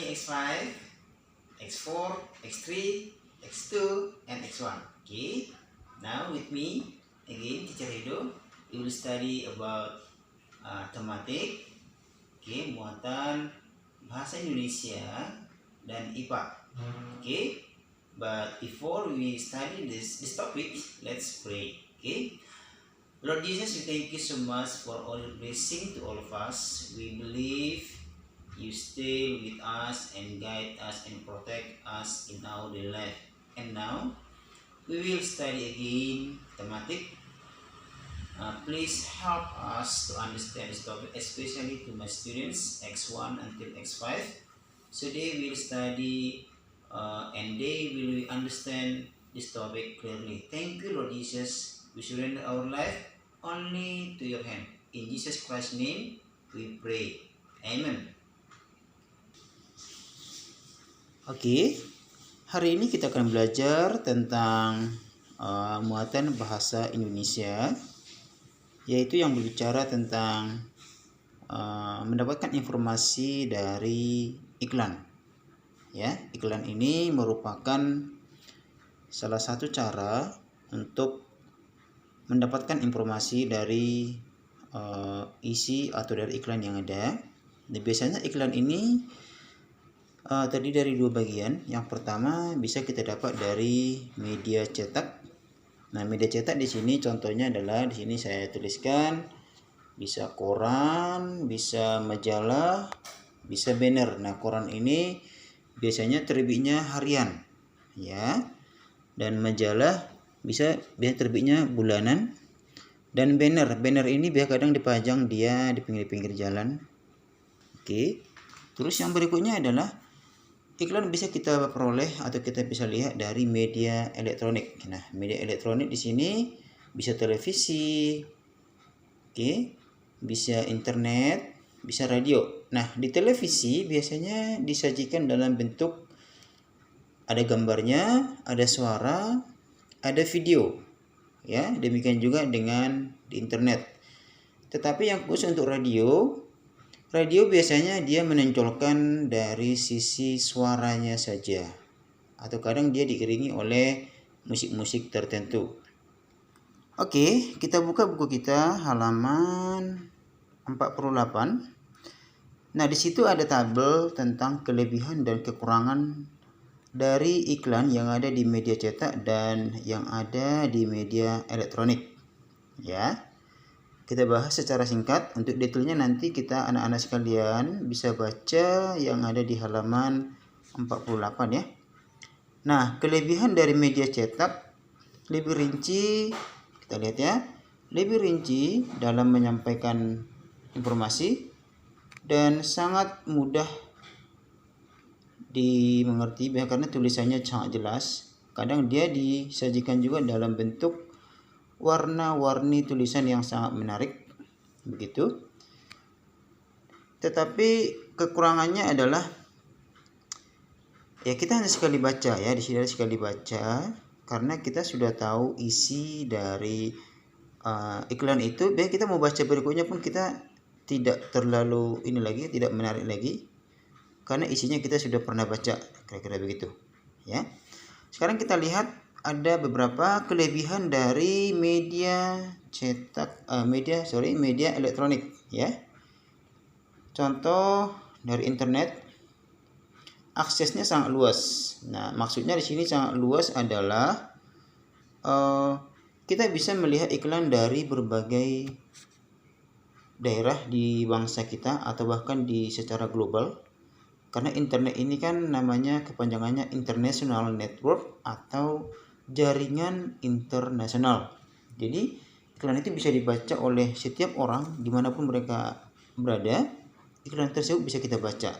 X5, X4, X3, X2, and X1. Okay, now with me again, Teacher Edo. We will study about tematik, okay, muatan bahasa Indonesia dan IPA. Okay, but before we study this topic, let's pray. Okay, Lord Jesus, we thank you so much for all your blessing to all of us. We believe you stay with us and guide us and protect us in our daily life. And now we will study again thematic. Please help us to understand this topic, especially to my students X1 until X5, so they will study and they will understand this topic clearly. Thank you, Lord Jesus. We surrender our life only to your hand. In Jesus Christ's name we pray. Amen. Oke, hari ini kita akan belajar tentang muatan bahasa Indonesia, yaitu yang berbicara tentang mendapatkan informasi dari iklan. Ya, iklan ini merupakan salah satu cara untuk mendapatkan informasi dari isi atau dari iklan yang ada. Dan biasanya iklan ini terdiri dari dua bagian. Yang pertama bisa kita dapat dari media cetak. Nah, media cetak di sini contohnya adalah di sini saya tuliskan bisa koran, bisa majalah, bisa banner. Nah, koran ini biasanya terbitnya harian, ya. Dan majalah bisa terbitnya bulanan. Dan banner ini biasa kadang dipajang dia di pinggir-pinggir jalan. Oke. Terus yang berikutnya adalah iklan bisa kita peroleh atau kita bisa lihat dari media elektronik. Nah, media elektronik di sini bisa televisi, oke, bisa internet, bisa radio. Nah, di televisi biasanya disajikan dalam bentuk ada gambarnya, ada suara, ada video. Ya, demikian juga dengan di internet. Tetapi yang khusus untuk radio biasanya dia menonjolkan dari sisi suaranya saja, atau kadang dia diiringi oleh musik-musik tertentu. Oke, kita buka buku kita halaman 48. Nah, di situ ada tabel tentang kelebihan dan kekurangan dari iklan yang ada di media cetak dan yang ada di media elektronik. Ya. Kita bahas secara singkat. Untuk detailnya nanti kita anak-anak sekalian bisa baca yang ada di halaman 48 ya. Nah, kelebihan dari media cetak lebih rinci, kita lihat ya, lebih rinci dalam menyampaikan informasi dan sangat mudah dimengerti karena tulisannya sangat jelas. Kadang dia disajikan juga dalam bentuk warna-warni tulisan yang sangat menarik, begitu. Tetapi kekurangannya adalah ya kita hanya sekali baca ya, di sini sekali baca karena kita sudah tahu isi dari iklan itu. Biar kita mau baca berikutnya pun kita tidak terlalu tidak menarik lagi karena isinya kita sudah pernah baca, kira-kira begitu ya. Sekarang kita lihat ada beberapa kelebihan dari media cetak, media elektronik ya. Contoh dari internet, aksesnya sangat luas. Nah, maksudnya di sini sangat luas adalah kita bisa melihat iklan dari berbagai daerah di bangsa kita atau bahkan di secara global. Karena internet ini kan namanya kepanjangannya International Network atau jaringan internasional. Jadi iklan itu bisa dibaca oleh setiap orang dimanapun mereka berada. Iklan tersebut bisa kita baca.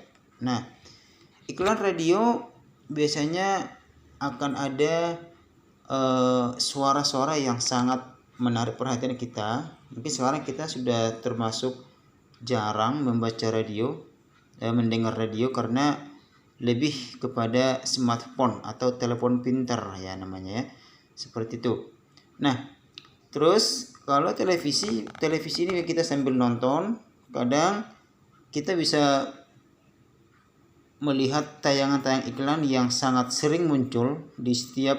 Nah, iklan radio biasanya akan ada suara-suara yang sangat menarik perhatian kita. Mungkin sekarang kita sudah termasuk jarang membaca radio, mendengar radio karena lebih kepada smartphone atau telepon pintar ya namanya ya, seperti itu. Nah, terus kalau televisi ini kita sambil nonton, kadang kita bisa melihat tayangan-tayangan iklan yang sangat sering muncul di setiap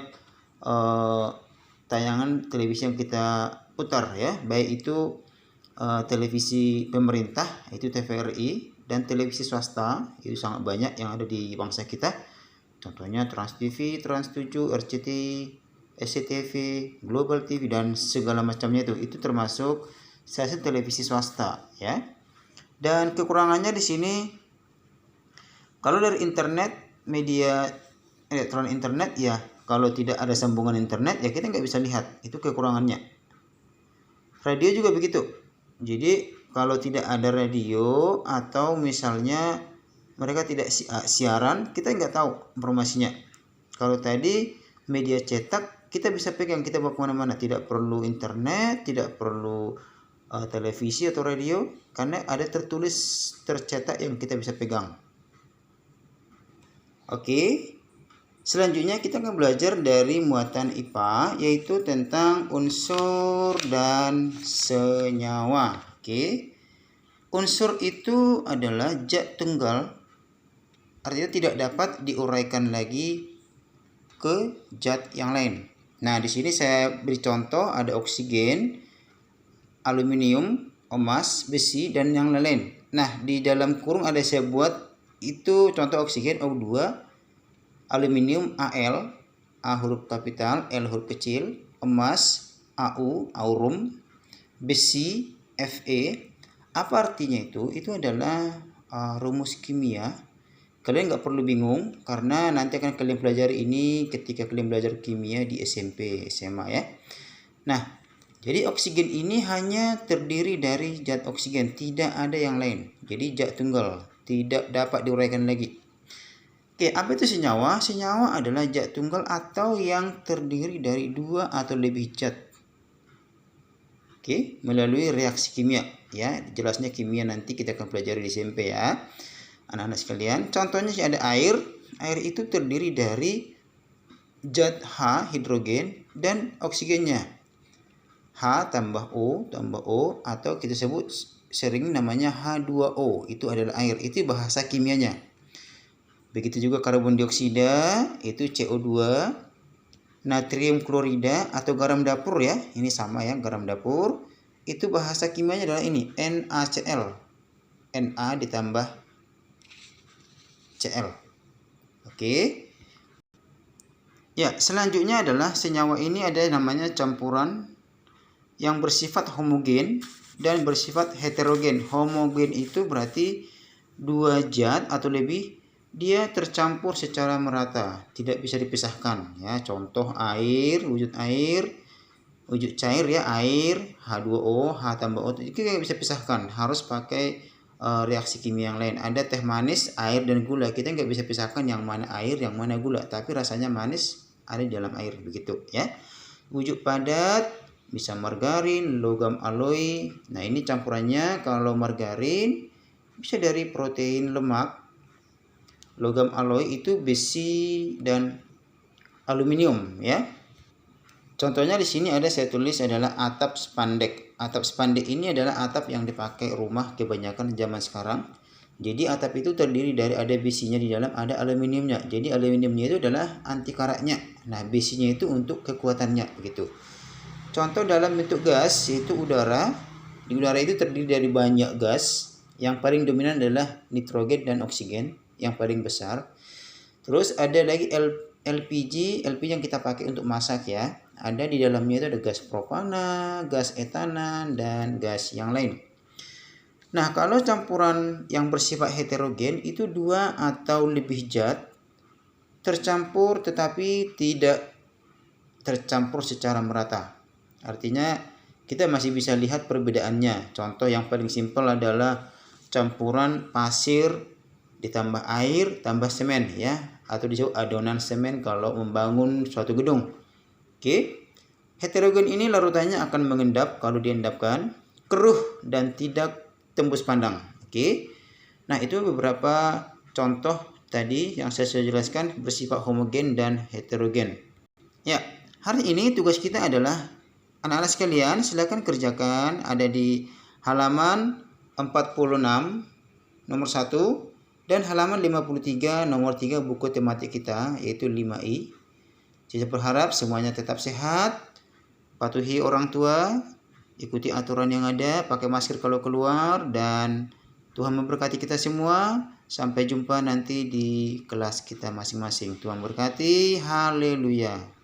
tayangan televisi yang kita putar ya, baik itu televisi pemerintah itu TVRI dan televisi swasta itu sangat banyak yang ada di bangsa kita. Contohnya Trans TV, Trans 7, RCTI, SCTV, Global TV dan segala macamnya itu termasuk stasiun televisi swasta ya. Dan kekurangannya di sini kalau dari internet, media elektronik internet ya, kalau tidak ada sambungan internet ya kita nggak bisa lihat, itu kekurangannya. Radio juga begitu. Jadi kalau tidak ada radio atau misalnya mereka tidak siaran, kita nggak tahu informasinya. Kalau tadi media cetak kita bisa pegang, kita bawa kemana-mana, tidak perlu internet, tidak perlu televisi atau radio, karena ada tertulis tercetak yang kita bisa pegang. Oke, selanjutnya kita akan belajar dari muatan IPA, yaitu tentang unsur dan senyawa. Oke, unsur itu adalah zat tunggal, artinya tidak dapat diuraikan lagi ke zat yang lain. Nah, di sini saya beri contoh, ada oksigen, aluminium, emas, besi, dan yang lain-lain. Nah, di dalam kurung ada saya buat itu contoh oksigen O2, aluminium Al, A huruf kapital, L huruf kecil, emas Au, aurum, besi Fe. Apa artinya itu? Itu adalah rumus kimia. Kalian nggak perlu bingung karena nanti akan kalian pelajari ini ketika kalian belajar kimia di SMP, SMA ya. Nah, jadi oksigen ini hanya terdiri dari zat oksigen, tidak ada yang lain. Jadi zat tunggal, tidak dapat diuraikan lagi. Oke, apa itu senyawa? Senyawa adalah zat tunggal atau yang terdiri dari dua atau lebih zat. Oke, melalui reaksi kimia ya. Jelasnya kimia nanti kita akan pelajari di SMP ya. Anak-anak sekalian, contohnya sih ada air. Air itu terdiri dari zat H, hidrogen, dan oksigennya. H tambah O atau kita sebut sering namanya H2O, itu adalah air, itu bahasa kimianya. Begitu juga karbon dioksida itu CO2, natrium klorida atau garam dapur ya, ini sama ya, garam dapur itu bahasa kimianya adalah ini NaCl, Na ditambah Cl. Oke ya, selanjutnya adalah senyawa ini ada namanya campuran yang bersifat homogen dan bersifat heterogen. Homogen itu berarti dua zat atau lebih dia tercampur secara merata, tidak bisa dipisahkan ya. Contoh air, wujud cair ya, air H2O, H tambah O, itu tidak bisa pisahkan, harus pakai reaksi kimia yang lain. Ada teh manis, air dan gula, kita nggak bisa pisahkan yang mana air, yang mana gula, tapi rasanya manis ada di dalam air begitu ya. Wujud padat bisa margarin, logam alloy. Nah, ini campurannya. Kalau margarin bisa dari protein lemak. Logam alloy itu besi dan aluminium ya. Contohnya di sini ada saya tulis adalah atap spandek. Atap spandek ini adalah atap yang dipakai rumah kebanyakan zaman sekarang. Jadi atap itu terdiri dari ada besinya di dalam, ada aluminiumnya. Jadi aluminiumnya itu adalah anti karatnya. Nah, besinya itu untuk kekuatannya begitu. Contoh dalam bentuk gas yaitu udara. Di udara itu terdiri dari banyak gas. Yang paling dominan adalah nitrogen dan oksigen yang paling besar. Terus ada lagi LPG yang kita pakai untuk masak ya. Ada di dalamnya itu ada gas propana, gas etana, dan gas yang lain. Nah, kalau campuran yang bersifat heterogen itu dua atau lebih zat tercampur tetapi tidak tercampur secara merata. Artinya kita masih bisa lihat perbedaannya. Contoh yang paling simpel adalah campuran pasir ditambah air tambah semen ya, atau disebut adonan semen kalau membangun suatu gedung. Oke. Heterogen ini larutannya akan mengendap kalau diendapkan, keruh dan tidak tembus pandang. Oke. Nah, itu beberapa contoh tadi yang saya sudah jelaskan bersifat homogen dan heterogen. Ya, hari ini tugas kita adalah anak-anak sekalian, silakan kerjakan, ada di halaman 46 nomor 1. Dan halaman 53 nomor 3 buku tematik kita yaitu 5I. Saya berharap semuanya tetap sehat, patuhi orang tua, ikuti aturan yang ada, pakai masker kalau keluar, dan Tuhan memberkati kita semua. Sampai jumpa nanti di kelas kita masing-masing. Tuhan berkati. Haleluya.